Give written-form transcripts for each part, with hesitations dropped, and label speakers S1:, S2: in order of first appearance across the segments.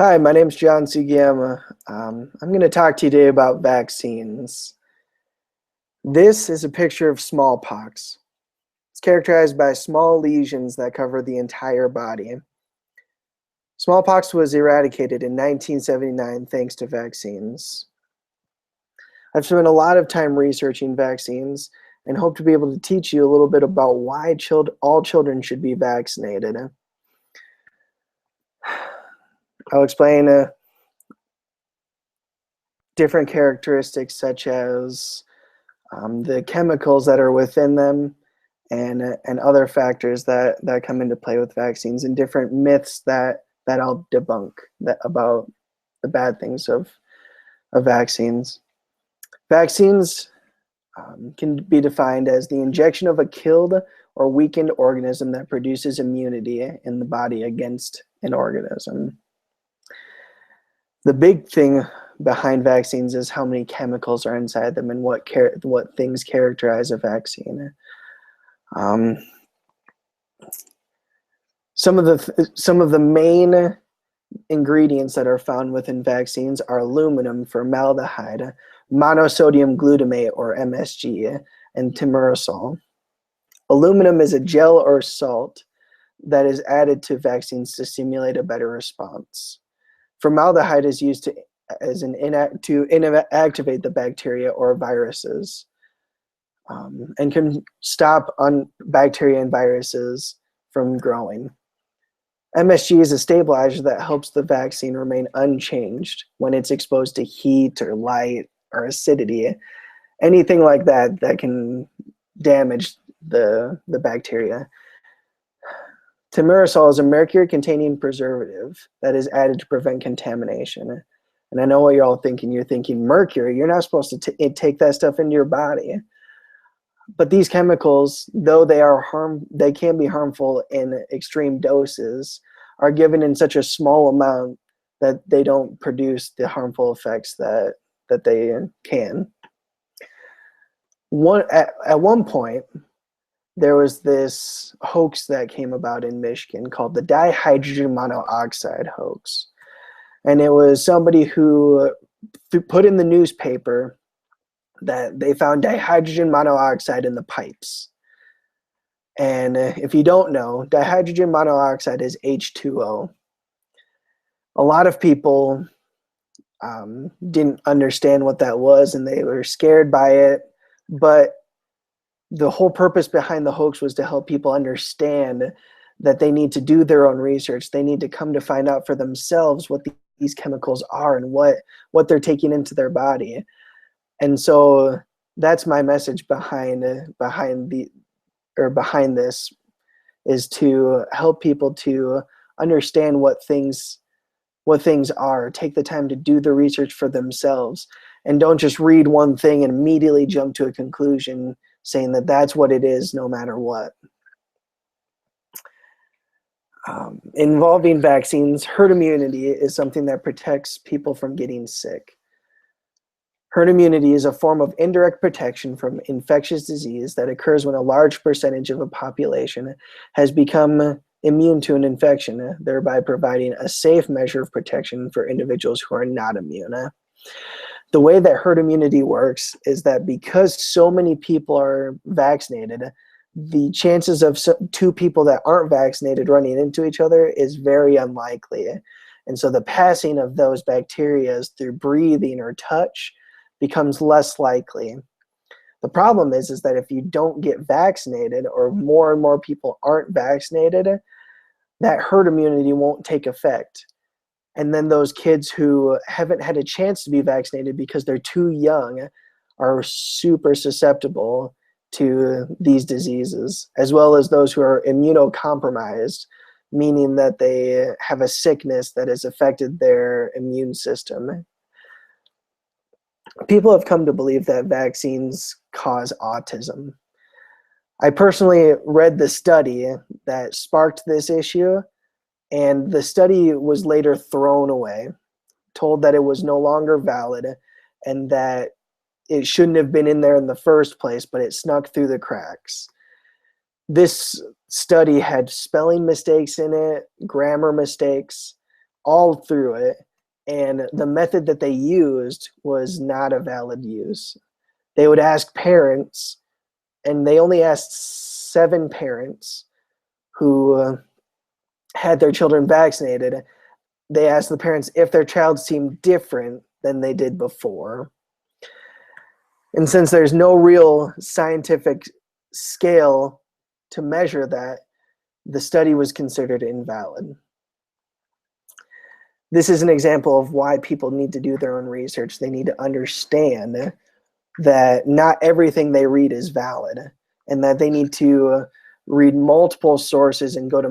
S1: Hi, my name's John Sugiyama. I'm going to talk to you today about vaccines. This is a picture of smallpox. It's characterized by small lesions that cover the entire body. Smallpox was eradicated in 1979 thanks to vaccines. I've spent a lot of time researching vaccines and hope to be able to teach you a little bit about why all children should be vaccinated. I'll explain different characteristics such as the chemicals that are within them and other factors that come into play with vaccines and different myths that I'll debunk about the bad things of vaccines. Vaccines can be defined as the injection of a killed or weakened organism that produces immunity in the body against an organism. The big thing behind vaccines is how many chemicals are inside them and what things characterize a vaccine. Some of the main ingredients that are found within vaccines are aluminum, formaldehyde, monosodium glutamate or MSG, and thimerosal. Aluminum is a gel or salt that is added to vaccines to stimulate a better response. Formaldehyde is used to inactivate the bacteria or viruses, and can stop bacteria and viruses from growing. MSG is a stabilizer that helps the vaccine remain unchanged when it's exposed to heat or light or acidity, anything like that can damage the bacteria. Thimerosal is a mercury-containing preservative that is added to prevent contamination. And I know what you're all thinking. You're thinking, mercury, you're not supposed to take that stuff into your body. But these chemicals, though they can be harmful in extreme doses, are given in such a small amount that they don't produce the harmful effects that they can. At one point, there was this hoax that came about in Michigan called the dihydrogen monoxide hoax. And it was somebody who put in the newspaper that they found dihydrogen monoxide in the pipes. And if you don't know, dihydrogen monoxide is H2O. A lot of people didn't understand what that was and they were scared by it, but the whole purpose behind the hoax was to help people understand that they need to do their own research. They need to come to find out for themselves what these chemicals are and what they're taking into their body. And so that's my message behind this, is to help people to understand what things are, take the time to do the research for themselves, and don't just read one thing and immediately jump to a conclusion saying that that's what it is no matter what. Involving vaccines, herd immunity is something that protects people from getting sick. Herd immunity is a form of indirect protection from infectious disease that occurs when a large percentage of a population has become immune to an infection, thereby providing a safe measure of protection for individuals who are not immune. The way that herd immunity works is that because so many people are vaccinated, the chances of two people that aren't vaccinated running into each other is very unlikely. And so the passing of those bacteria through breathing or touch becomes less likely. The problem is that if you don't get vaccinated, or more and more people aren't vaccinated, that herd immunity won't take effect. And then those kids who haven't had a chance to be vaccinated because they're too young are super susceptible to these diseases, as well as those who are immunocompromised, meaning that they have a sickness that has affected their immune system. People have come to believe that vaccines cause autism. I personally read the study that sparked this issue, and the study was later thrown away, told that it was no longer valid and that it shouldn't have been in there in the first place, but it snuck through the cracks. This study had spelling mistakes in it, grammar mistakes, all through it, and the method that they used was not a valid use. They would ask parents, and they only asked 7 parents who had their children vaccinated. They asked the parents if their child seemed different than they did before. And since there's no real scientific scale to measure that, the study was considered invalid. This is an example of why people need to do their own research. They need to understand that not everything they read is valid, and that they need to read multiple sources and go to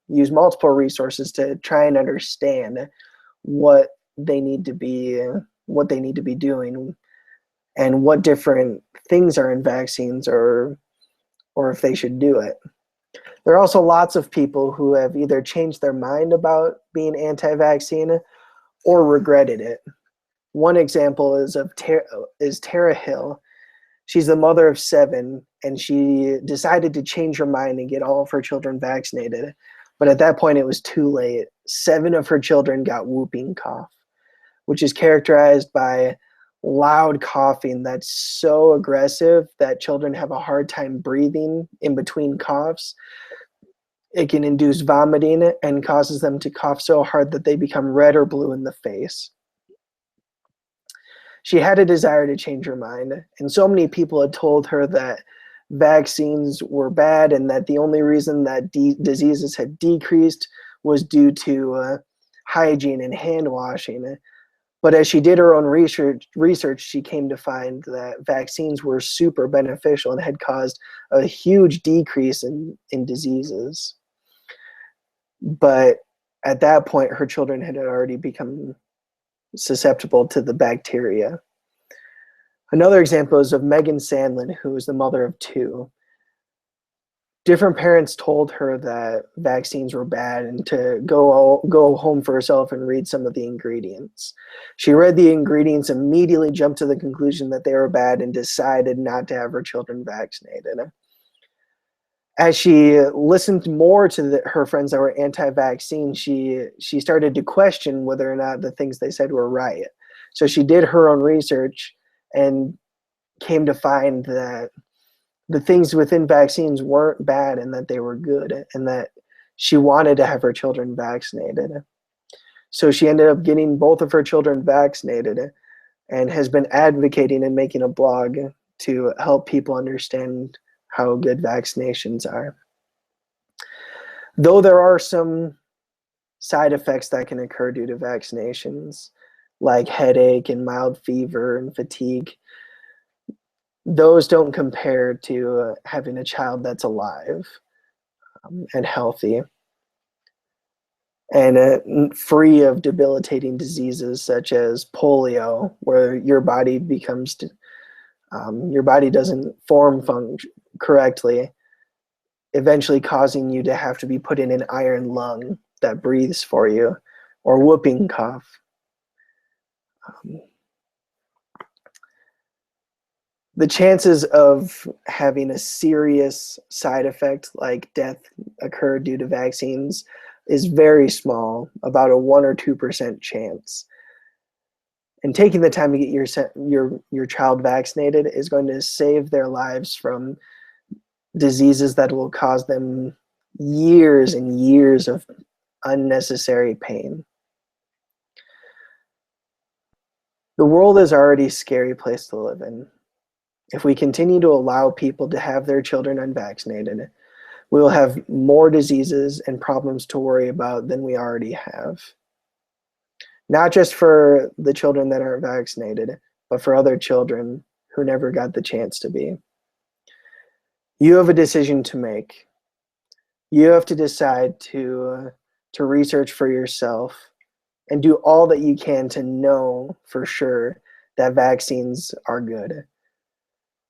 S1: use multiple resources to try and understand what they need to be doing, and what different things are in vaccines, or if they should do it. There are also lots of people who have either changed their mind about being anti-vaccine or regretted it. One example is Tara Hill. She's the mother of 7, and she decided to change her mind and get all of her children vaccinated. But at that point, it was too late. 7 of her children got whooping cough, which is characterized by loud coughing that's so aggressive that children have a hard time breathing in between coughs. It can induce vomiting and causes them to cough so hard that they become red or blue in the face. She had a desire to change her mind, and so many people had told her that vaccines were bad and that the only reason that diseases had decreased was due to hygiene and hand washing. But as she did her own research, she came to find that vaccines were super beneficial and had caused a huge decrease in diseases. But at that point, her children had already become susceptible to the bacteria. Another example is of Megan Sandlin, who is the mother of 2. Different parents told her that vaccines were bad and to go home for herself and read some of the ingredients. She read the ingredients, immediately jumped to the conclusion that they were bad, and decided not to have her children vaccinated. As she listened more to her friends that were anti-vaccine, she started to question whether or not the things they said were right. So she did her own research and came to find that the things within vaccines weren't bad and that they were good, and that she wanted to have her children vaccinated. So she ended up getting both of her children vaccinated and has been advocating and making a blog to help people understand how good vaccinations are. Though there are some side effects that can occur due to vaccinations, like headache and mild fever and fatigue, those don't compare to having a child that's alive and healthy and free of debilitating diseases such as polio, where your body doesn't form correctly, eventually causing you to have to be put in an iron lung that breathes for you, or whooping cough. The chances of having a serious side effect like death occur due to vaccines is very small, about a 1 or 2% chance. And taking the time to get your child vaccinated is going to save their lives from diseases that will cause them years and years of unnecessary pain. The world is already a scary place to live in. If we continue to allow people to have their children unvaccinated, we will have more diseases and problems to worry about than we already have. Not just for the children that aren't vaccinated, but for other children who never got the chance to be. You have a decision to make. You have to decide to research for yourself and do all that you can to know for sure that vaccines are good.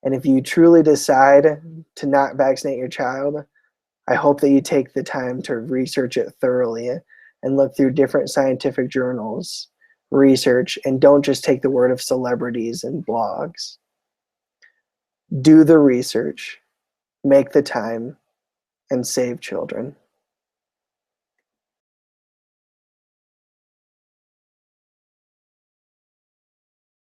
S1: And if you truly decide to not vaccinate your child, I hope that you take the time to research it thoroughly and look through different scientific journals, research, and don't just take the word of celebrities and blogs. Do the research, make the time, and save children.